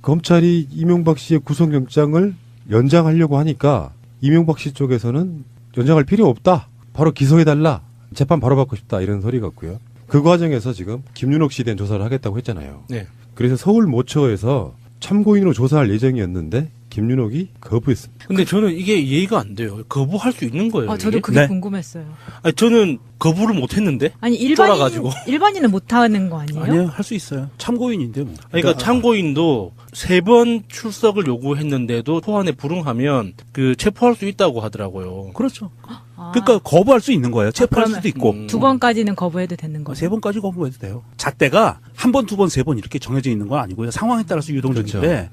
검찰이 이명박 씨의 구속영장을 연장하려고 하니까 이명박 씨 쪽에서는 연장할 필요 없다. 바로 기소해달라. 재판 바로 받고 싶다. 이런 소리 같고요. 그 과정에서 지금 김윤옥 씨에 대한 조사를 하겠다고 했잖아요. 네. 그래서 서울 모처에서 참고인으로 조사할 예정이었는데 김윤옥이 거부했습니다. 근데 저는 이게 이해가 안 돼요. 거부할 수 있는 거예요. 저도 이게? 그게 네. 궁금했어요. 아니, 저는 거부를 못 했는데. 아니 쫄아가지고. 일반인은 못 하는 거 아니에요? 아니요, 할 수 있어요. 참고인인데 뭐. 그러니까 참고인도 3번 출석을 요구했는데도 소환에 불응하면 그 체포할 수 있다고 하더라고요. 그렇죠. 아, 그러니까 거부할 수 있는 거예요. 체포할 그러면- 수도 있고. 2번까지는 거부해도 되는 거예요. 3번까지 거부해도 돼요. 잣대가 1번, 2번, 3번 이렇게 정해져 있는 건 아니고요. 상황에 따라서 유동적인데 그렇죠.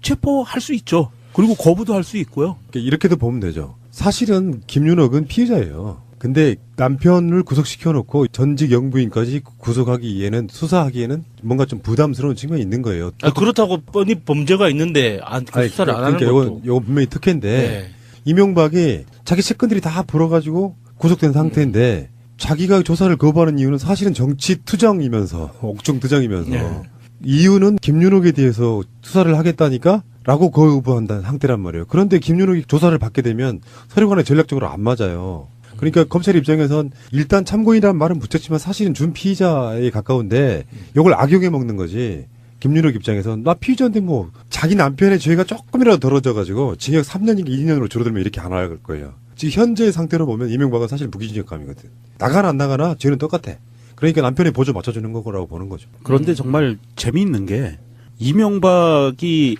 체포할 수 있죠. 그리고 거부도 할 수 있고요. 그러니까 이렇게도 보면 되죠. 사실은 김윤옥은 피해자예요. 근데 남편을 구속시켜놓고 전직 영부인까지 구속하기에는 수사하기에는 뭔가 좀 부담스러운 측면이 있는 거예요. 그렇다고 뻔히 범죄가 있는데 그 수사를 안 하는 것도. 이건 분명히 특혜인데 네. 이명박이 자기 채권들이 다 불어가지고 구속된 상태인데 자기가 조사를 거부하는 이유는 사실은 정치 투정이면서 옥중 투정이면서 네. 이유는 김윤옥에 대해서 수사를 하겠다니까 라고 거부한다는 상태란 말이에요. 그런데 김윤옥이 조사를 받게 되면 서류간에 전략적으로 안 맞아요. 그러니까 검찰 입장에선 일단 참고인이라는 말은 붙였지만 사실은 준피의자에 가까운데 이걸 악용해 먹는 거지. 김윤옥 입장에선 나 피의자인데 뭐 자기 남편의 죄가 조금이라도 덜어져가지고 징역 3년인가 2년으로 줄어들면 이렇게 안 할 거예요. 지금 현재 상태로 보면 이명박은 사실 무기징역감이거든. 나가나 안 나가나 죄는 똑같아. 그러니까 남편의 보조 맞춰주는 거라고 보는 거죠. 그런데 정말 재미있는 게 이명박이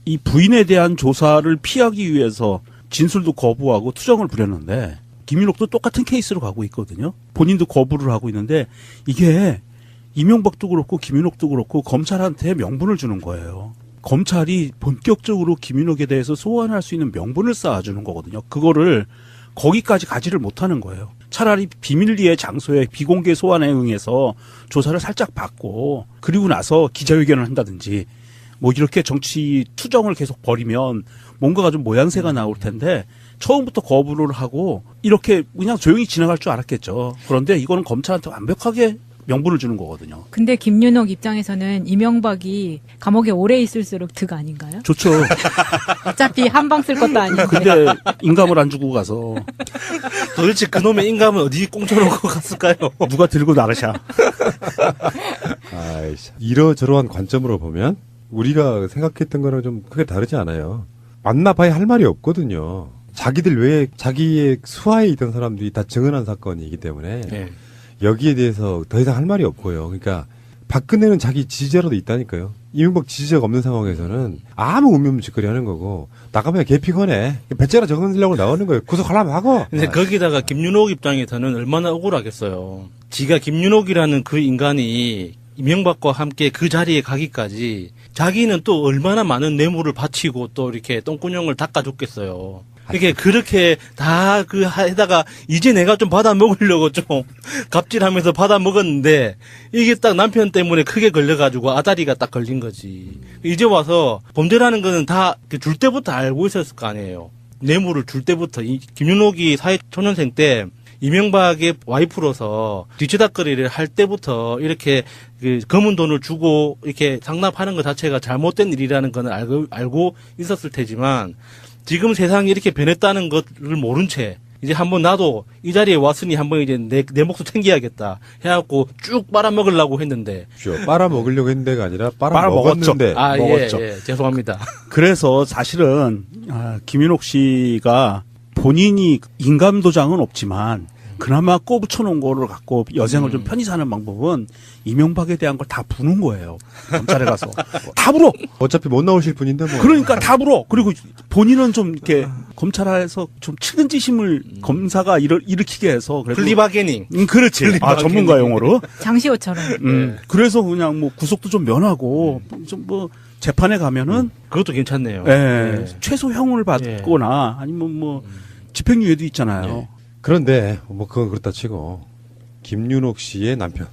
이 부인에 대한 조사를 피하기 위해서 진술도 거부하고 투정을 부렸는데 김윤옥도 똑같은 케이스로 가고 있거든요. 본인도 거부를 하고 있는데 이게 이명박도 그렇고 김윤옥도 그렇고 검찰한테 명분을 주는 거예요. 검찰이 본격적으로 김윤옥에 대해서 소환할 수 있는 명분을 쌓아주는 거거든요. 그거를 거기까지 가지를 못하는 거예요. 차라리 비밀리에 장소에 비공개 소환에 응해서 조사를 살짝 받고 그리고 나서 기자회견을 한다든지 뭐 이렇게 정치 투정을 계속 벌이면 뭔가가 좀 모양새가 나올 텐데 처음부터 거부를 하고 이렇게 그냥 조용히 지나갈 줄 알았겠죠. 그런데 이거는 검찰한테 완벽하게 명분을 주는 거거든요. 근데 김윤옥 입장에서는 이명박이 감옥에 오래 있을수록 득 아닌가요? 좋죠. 어차피 한 방 쓸 것도 아니고. 근데 인감을 안 주고 가서 도대체 그놈의 인감은 어디 꽁쳐놓고 갔을까요? 누가 들고 나가샤. 아이씨. 이러저러한 관점으로 보면 우리가 생각했던 거랑 좀 크게 다르지 않아요. 만나봐야 할 말이 없거든요. 자기들 외에 자기의 수하에 있던 사람들이 다 증언한 사건이기 때문에 네. 여기에 대해서 더 이상 할 말이 없고요. 그러니까 박근혜는 자기 지지자로도 있다니까요. 이명박 지지자가 없는 상황에서는 아무 운명짓거리 하는 거고 나가면 개피거네. 배째라 적응하려고 나오는 거예요. 구속하려면 하고. 근데 거기다가 김윤옥 입장에서는 얼마나 억울하겠어요. 지가 김윤옥이라는 그 인간이 이명박과 함께 그 자리에 가기까지 자기는 또 얼마나 많은 뇌물을 바치고 또 이렇게 똥구녕을 닦아줬겠어요. 이게 그렇게 다 그 해다가 이제 내가 좀 받아 먹으려고 좀 갑질하면서 받아 먹었는데 이게 딱 남편 때문에 크게 걸려가지고 아다리가 딱 걸린 거지. 이제 와서 범죄라는 거는 다 줄 때부터 알고 있었을 거 아니에요. 뇌물을 줄 때부터 이 김윤옥이 사회초년생 때 이명박의 와이프로서 뒤치다거리를 할 때부터 이렇게 그 검은 돈을 주고 이렇게 상납하는 것 자체가 잘못된 일이라는 건 알고 있었을 테지만 지금 세상이 이렇게 변했다는 것을 모른 채 이제 한번 나도 이 자리에 왔으니 한번 이제 내 몫을 챙겨야겠다 해갖고 쭉 빨아먹으려고 했는데. 빨아먹으려고 했는데가 아니라 빨아먹었죠. 빨아먹었는데. 아, 먹었죠. 예, 죄송합니다. 그래서 사실은 김윤옥 씨가 본인이 인감도장은 없지만 그나마 꼬부쳐놓은 거를 갖고 여생을 좀 편히 사는 방법은 이명박에 대한 걸 다 부는 거예요. 검찰에 가서. 다 불어! 어차피 못 나오실 분인데 뭐. 그러니까 다 불어! 그리고 본인은 좀 이렇게 검찰에서 좀 측은지심을 검사가 일으키게 해서. 플리바게닝. 그렇지. 전문가 용어로. 장시호처럼. 그래서 그냥 뭐 구속도 좀 면하고 좀 뭐 재판에 가면은 그것도 괜찮네요. 예, 최소형을 받거나 아니면 뭐 집행유예도 있잖아요. 그런데 뭐 그건 그렇다 치고 김윤옥 씨의 남편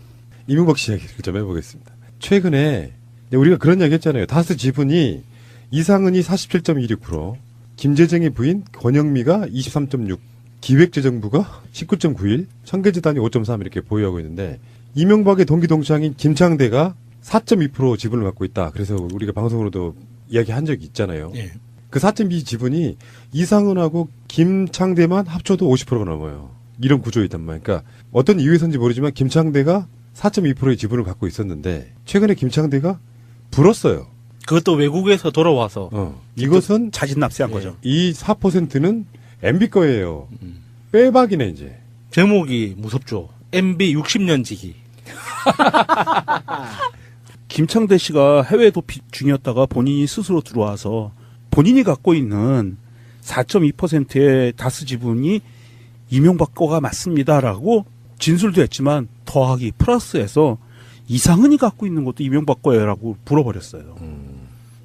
이명박 씨 얘기를 좀 해보겠습니다. 최근에 우리가 그런 얘기 했잖아요. 다스 지분이 이상은이 47.26%, 김재정의 부인 권영미가 23.6%, 기획재정부가 19.91%, 청계재단이 5.3% 이렇게 보유하고 있는데 이명박의 동기 동창인 김창대가 4.2% 지분을 갖고 있다. 그래서 우리가 방송으로도 이야기한 적이 있잖아요. 예. 그 4.2 지분이 이상은하고 김창대만 합쳐도 50%가 넘어요. 이런 구조에 있단 말이에요. 그러니까 어떤 이유에서인지 모르지만 김창대가 4.2%의 지분을 갖고 있었는데 최근에 김창대가 불었어요. 그것도 외국에서 돌아와서 이것은 자진 납세한 거죠. 이 4%는 MB 거예요. 빼박이네 이제. 제목이 무섭죠. MB 60년 지기. 김창대 씨가 해외 도피 중이었다가 본인이 스스로 들어와서 본인이 갖고 있는 4.2%의 다스 지분이 이명박 거가 맞습니다라고 진술도 했지만 더하기 플러스해서 이상은이 갖고 있는 것도 이명박 거예요라고 불어버렸어요.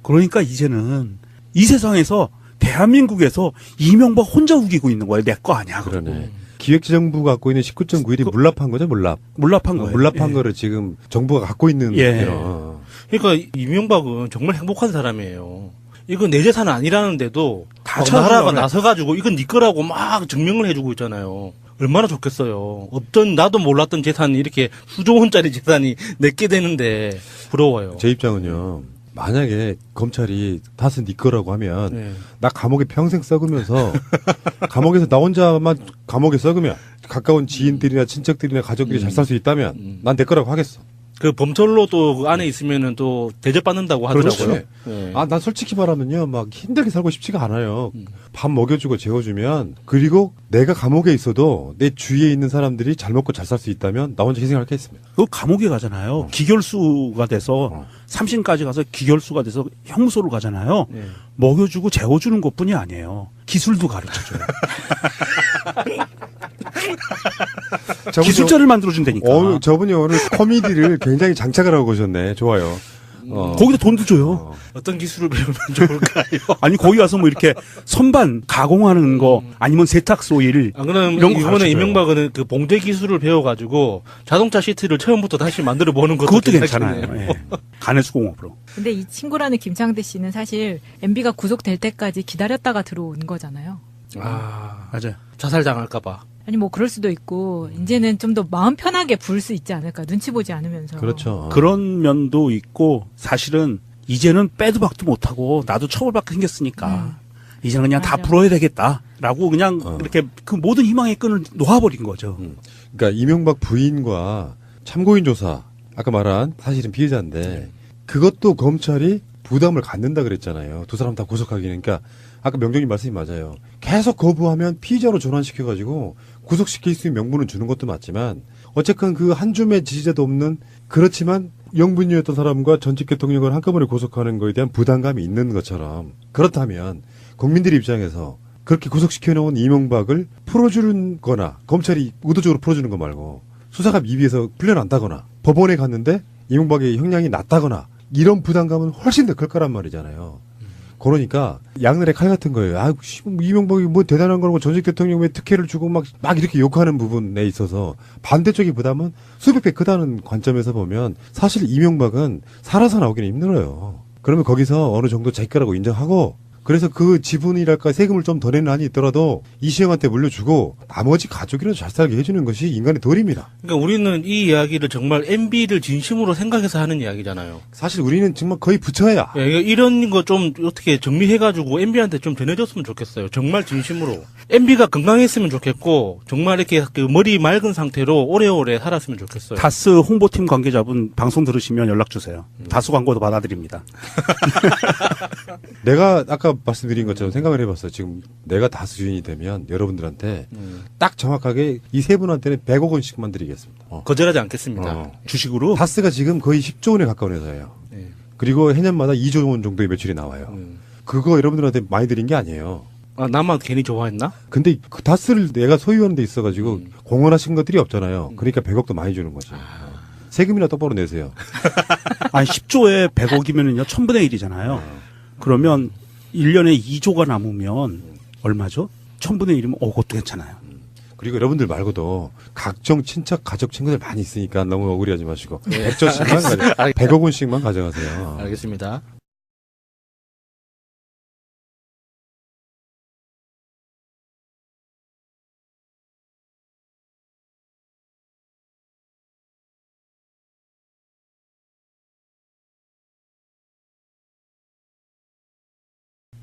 그러니까 이제는 이 세상에서 대한민국에서 이명박 혼자 우기고 있는 거예요. 내 거 아니야. 그러네. 기획재정부가 갖고 있는 19.91이 물납한 거죠, 물납. 물납한 거예요. 물납한 예. 거를 지금 정부가 갖고 있는 예. 이런. 그러니까 이명박은 정말 행복한 사람이에요. 이건 내 재산은 아니라는데도 다 막 찾아주려고 나라가 그래. 나서가지고 이건 네 거라고 막 증명을 해주고 있잖아요. 얼마나 좋겠어요. 어떤 나도 몰랐던 재산이 이렇게 수조 원짜리 재산이 내게 되는데 부러워요. 제 입장은요. 만약에 검찰이 다스 네 거라고 하면 네. 나 감옥에 평생 썩으면서 감옥에서 나 혼자만 감옥에 썩으면 가까운 지인들이나 친척들이나 가족들이 잘 살 수 있다면 난 내 거라고 하겠어. 그 범철로 또 그 안에 있으면은 또 대접받는다고 하더라고요. 그렇지. 네. 아, 난 솔직히 말하면요, 막 힘들게 살고 싶지가 않아요. 밥 먹여주고 재워주면, 그리고 내가 감옥에 있어도 내 주위에 있는 사람들이 잘 먹고 잘 살 수 있다면 나 혼자 희생할 게 있습니다. 그 감옥에 가잖아요. 기결수가 돼서 삼신까지 가서 기결수가 돼서 형무소로 가잖아요. 네. 먹여주고 재워주는 것뿐이 아니에요. 기술도 가르쳐줘요. 기술자를 만들어준다니까. 저분이 오늘 코미디를 굉장히 장착을 하고 오셨네. 좋아요. 거기다 돈도 줘요. 어떤 기술을 배우면 좋을까요? 아니 거기 가서 뭐 이렇게 선반 가공하는 거 아니면 세탁소 일 안 그러면 이런 거 이번에 가르쳐줘요. 이명박은 그 봉제 기술을 배워가지고 자동차 시트를 처음부터 다시 만들어 보는 것도 그것도 괜찮아요. 괜찮겠네요. 예. 간해수공업으로. 근데 이 친구라는 김창대 씨는 사실 MB가 구속될 때까지 기다렸다가 들어온 거잖아요. 아, 맞아요. 자살 당할까봐. 아니 뭐 그럴 수도 있고 이제는 좀 더 마음 편하게 부를 수 있지 않을까 눈치 보지 않으면서. 그렇죠. 그런 면도 있고 사실은 이제는 빼도 박도 못하고 나도 처벌받게 생겼으니까 이제는 그냥 다 맞아. 풀어야 되겠다라고 그냥 이렇게 그 모든 희망의 끈을 놓아버린 거죠. 그러니까 이명박 부인과 참고인 조사, 아까 말한 사실은 피해자인데, 그것도 검찰이 부담을 갖는다 그랬잖아요. 두 사람 다 구속하기는. 그러니까 아까 명정님 말씀이 맞아요. 계속 거부하면 피의자로 전환시켜가지고 구속시킬 수 있는 명분은 주는 것도 맞지만 어쨌건 그 한 줌의 지지자도 없는 그렇지만 영분이었던 사람과 전직 대통령을 한꺼번에 구속하는 거에 대한 부담감이 있는 것처럼 그렇다면 국민들 입장에서 그렇게 구속시켜놓은 이명박을 풀어주는 거나 검찰이 의도적으로 풀어주는 거 말고 수사가 미비해서 풀려난다거나 법원에 갔는데 이명박의 형량이 낮다거나 이런 부담감은 훨씬 더 클 거란 말이잖아요. 그러니까 양날의 칼 같은 거예요. 아, 이명박이 뭐 대단한 거라고 전직 대통령 왜 특혜를 주고 막 이렇게 욕하는 부분에 있어서 반대쪽의 부담은 수백 배 크다는 관점에서 보면 사실 이명박은 살아서 나오기는 힘들어요. 그러면 거기서 어느 정도 자기 거라고 인정하고 그래서 그 지분이랄까 세금을 좀 더 내는 한이 있더라도 이시영한테 물려주고 나머지 가족이라도 잘 살게 해주는 것이 인간의 도리입니다. 그러니까 우리는 이 이야기를 정말 MB를 진심으로 생각해서 하는 이야기잖아요. 사실 우리는 정말 거의 부처야. 예, 이런 거 좀 어떻게 정리해가지고 MB한테 좀 전해줬으면 좋겠어요. 정말 진심으로. MB가 건강했으면 좋겠고, 정말 이렇게 그 머리 맑은 상태로 오래오래 살았으면 좋겠어요. 다스 홍보팀 관계자분 방송 들으시면 연락 주세요. 다수 광고도 받아드립니다. 내가 아까 말씀드린 것처럼 생각을 해봤어요. 지금 내가 다수 주인이 되면 여러분들한테 딱 정확하게 이 세 분한테는 100억 원씩만 드리겠습니다. 거절하지 않겠습니다. 주식으로 다스가 지금 거의 10조 원에 가까운 회사예요. 네. 그리고 해년마다 2조 원 정도의 매출이 나와요. 그거 여러분들한테 많이 드린 게 아니에요. 아, 나만 괜히 좋아했나? 근데 그 다스를 내가 소유하는 데 있어가지고 공헌하신 것들이 없잖아요. 그러니까 100억도 많이 주는 거지. 세금이나 똑바로 내세요. 아니 10조에 100억이면은요 1000분의 1이잖아요. 그러면 1년에 2조가 남으면 얼마죠? 1000분의 1이면 그것도 괜찮아요. 그리고 여러분들 말고도 각종 친척, 가족, 친구들 많이 있으니까 너무 억울해하지 마시고 100조씩만 100억 원씩만 가져가세요. 알겠습니다.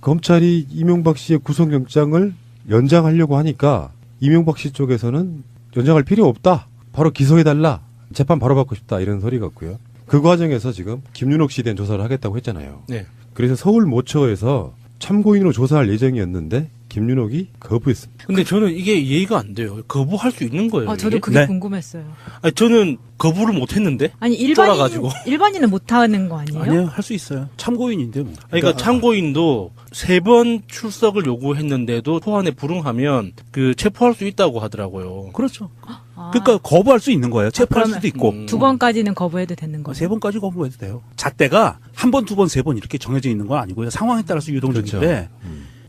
검찰이 이명박 씨의 구속영장을 연장하려고 하니까 이명박 씨 쪽에서는 연장할 필요 없다. 바로 기소해달라. 재판 바로 받고 싶다. 이런 소리 같고요. 그 과정에서 지금 김윤옥 씨에 대한 조사를 하겠다고 했잖아요. 네. 그래서 서울 모처에서 참고인으로 조사할 예정이었는데 김윤옥이 거부했습니다. 근데 저는 이게 이해가 안 돼요. 거부할 수 있는 거예요. 저도 이게? 그게 네. 궁금했어요. 아니, 저는 거부를 못 했는데. 아니 쫄아가지고. 일반인은 못 하는 거 아니에요? 아니요, 할 수 있어요. 참고인인데 뭐. 그러니까 참고인도 3번 출석을 요구했는데도 소환에 불응하면 그 체포할 수 있다고 하더라고요. 그렇죠. 아, 그러니까 거부할 수 있는 거예요. 체포할 그러면- 수도 있고. 2번까지는 거부해도 되는 거죠. 3번까지 거부해도 돼요. 잣대가 1번, 2번, 3번 이렇게 정해져 있는 건 아니고요. 상황에 따라서 유동적인데 그렇죠.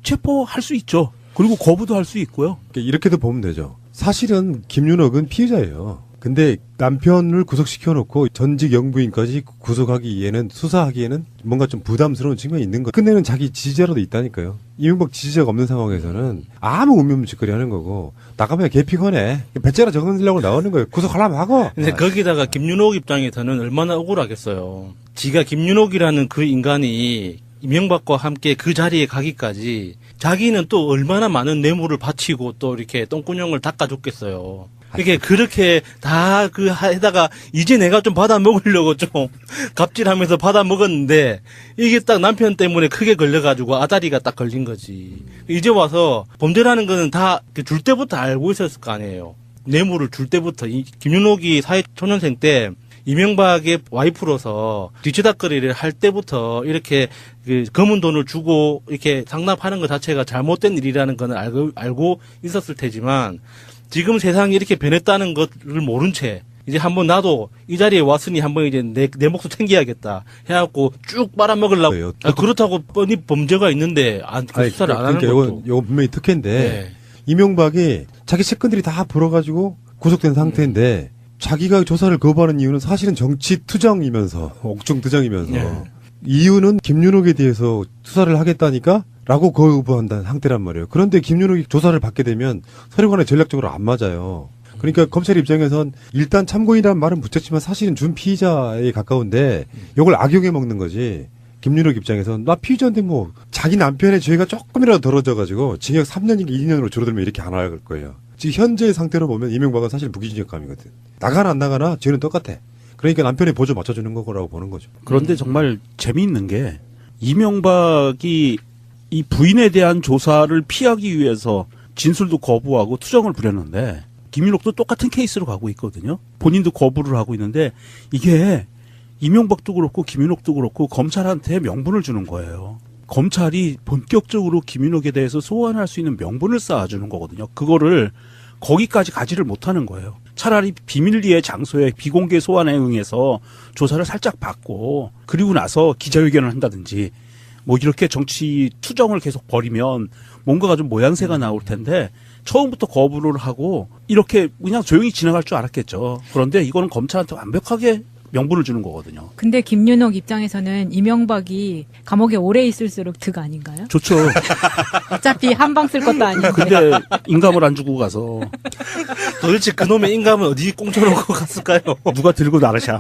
체포할 수 있죠. 그리고 거부도 할 수 있고요. 그러니까 이렇게도 보면 되죠. 사실은 김윤옥은 피해자예요. 근데 남편을 구속시켜놓고 전직 영부인까지 구속하기에는 수사하기에는 뭔가 좀 부담스러운 측면이 있는 거예요. 끝내는 자기 지지자라도 있다니까요. 이명박 지지자가 없는 상황에서는 아무 의문문짓거리 하는 거고 나가면 개피거네. 배째라 적응하려고 나오는 거예요. 구속하려면 하고. 근데 거기다가 김윤옥 입장에서는 얼마나 억울하겠어요. 지가 김윤옥이라는 그 인간이 이명박과 함께 그 자리에 가기까지 자기는 또 얼마나 많은 뇌물을 바치고 또 이렇게 똥구녕을 닦아줬겠어요. 이게 그렇게 다 그 해다가 이제 내가 좀 받아 먹으려고 좀 갑질하면서 받아 먹었는데 이게 딱 남편 때문에 크게 걸려가지고 아다리가 딱 걸린 거지. 이제 와서 범죄라는 거는 다 줄 때부터 알고 있었을 거 아니에요. 뇌물을 줄 때부터 이 김윤옥이 사회초년생 때 이명박의 와이프로서 뒤치다거리를 할 때부터 이렇게 그 검은 돈을 주고 이렇게 상납하는 것 자체가 잘못된 일이라는 건 알고 있었을 테지만 지금 세상이 이렇게 변했다는 것을 모른 채 이제 한번 나도 이 자리에 왔으니 한번 이제 내 몫을 챙겨야겠다 해갖고 쭉 빨아먹으려고. 그래요. 그렇다고 뻔히 범죄가 있는데 그 수사를 안 하는 것도. 이건 분명히 특혜인데 네. 이명박이 자기 측근들이 다 불어가지고 구속된 상태인데 자기가 조사를 거부하는 이유는 사실은 정치 투정이면서 옥중 투정이면서 네. 이유는 김윤옥에 대해서 수사를 하겠다니까 라고 거부한다는 상태란 말이에요. 그런데 김윤옥이 조사를 받게 되면 서류관에 전략적으로 안 맞아요. 그러니까 검찰 입장에선 일단 참고인이라는 말은 붙였지만 사실은 준 피의자에 가까운데 이걸 악용해 먹는 거지. 김윤옥 입장에선 나 피의자인데 뭐 자기 남편의 죄가 조금이라도 덜어져가지고 징역 3년인가 2년으로 줄어들면 이렇게 안 할 거예요. 지금 현재 상태로 보면 이명박은 사실 무기징역감이거든. 나가나 안 나가나 죄는 똑같아. 그러니까 남편의 보조 맞춰주는 거라고 보는 거죠. 그런데 정말 재미있는 게 이명박이 이 부인에 대한 조사를 피하기 위해서 진술도 거부하고 투정을 부렸는데 김윤옥도 똑같은 케이스로 가고 있거든요. 본인도 거부를 하고 있는데 이게 이명박도 그렇고 김윤옥도 그렇고 검찰한테 명분을 주는 거예요. 검찰이 본격적으로 김윤옥에 대해서 소환할 수 있는 명분을 쌓아주는 거거든요. 그거를 거기까지 가지를 못하는 거예요. 차라리 비밀리에 장소에 비공개 소환에 응해서 조사를 살짝 받고 그리고 나서 기자회견을 한다든지 뭐 이렇게 정치 투정을 계속 벌이면 뭔가가 좀 모양새가 나올 텐데 처음부터 거부를 하고 이렇게 그냥 조용히 지나갈 줄 알았겠죠. 그런데 이거는 검찰한테 완벽하게 명분을 주는 거거든요. 근데 김윤옥 입장에서는 이명박이 감옥에 오래 있을수록 득 아닌가요? 좋죠. 어차피 한 방 쓸 것도 아닌데. 근데 인감을 안 주고 가서 도대체 그놈의 인감은 어디 꽁쳐놓고 갔을까요? 누가 들고 나르샤.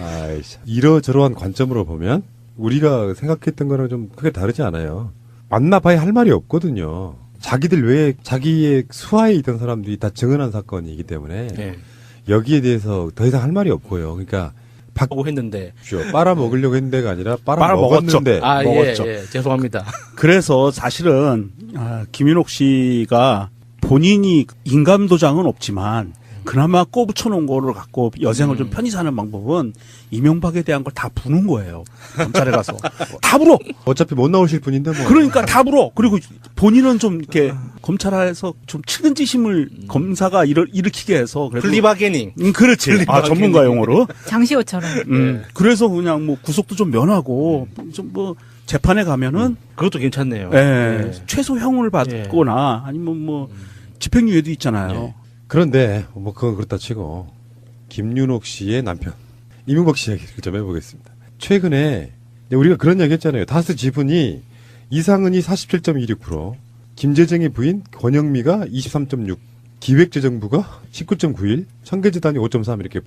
아이씨. 이러저러한 관점으로 보면 우리가 생각했던 거랑 좀 크게 다르지 않아요. 만나봐야 할 말이 없거든요. 자기들 외에 자기의 수하에 있던 사람들이 다 증언한 사건이기 때문에 네. 여기에 대해서 더 이상 할 말이 없고요. 그러니까 하고 했는데. 빨아먹으려고 했는데가 아니라 빨아먹었죠. 빨아먹었는데 아, 먹었죠. 예, 죄송합니다. 그래서 사실은 김윤옥 씨가 본인이 인감도장은 없지만 그나마 꼬붙여놓은 거를 갖고 여생을 좀 편히 사는 방법은 이명박에 대한 걸 다 부는 거예요. 검찰에 가서 다 불어. 어차피 못 나오실 분인데 뭐. 그러니까 다 불어. 그리고 본인은 좀 이렇게 검찰에서 좀 측은지심을 검사가 일으키게 해서 그래도 플리바게닝. 그렇지. 플리바게닝. 전문가 용어로. 장시호처럼. 그래서 그냥 뭐 구속도 좀 면하고 좀 뭐 재판에 가면은 그것도 괜찮네요. 예, 예. 최소형을 받거나 아니면 뭐 집행유예도 있잖아요. 예. 그런데 뭐 그건 그렇다 치고 김윤옥 씨의 남편 이명박 씨 얘기를 좀 해보겠습니다. 최근에 우리가 그런 얘기 했잖아요. 다스 지분이 이상은이 47.26%, 김재정의 부인 권영미가 23.6%, 기획재정부가 19.91%, 청계재단이 5.3% 이렇게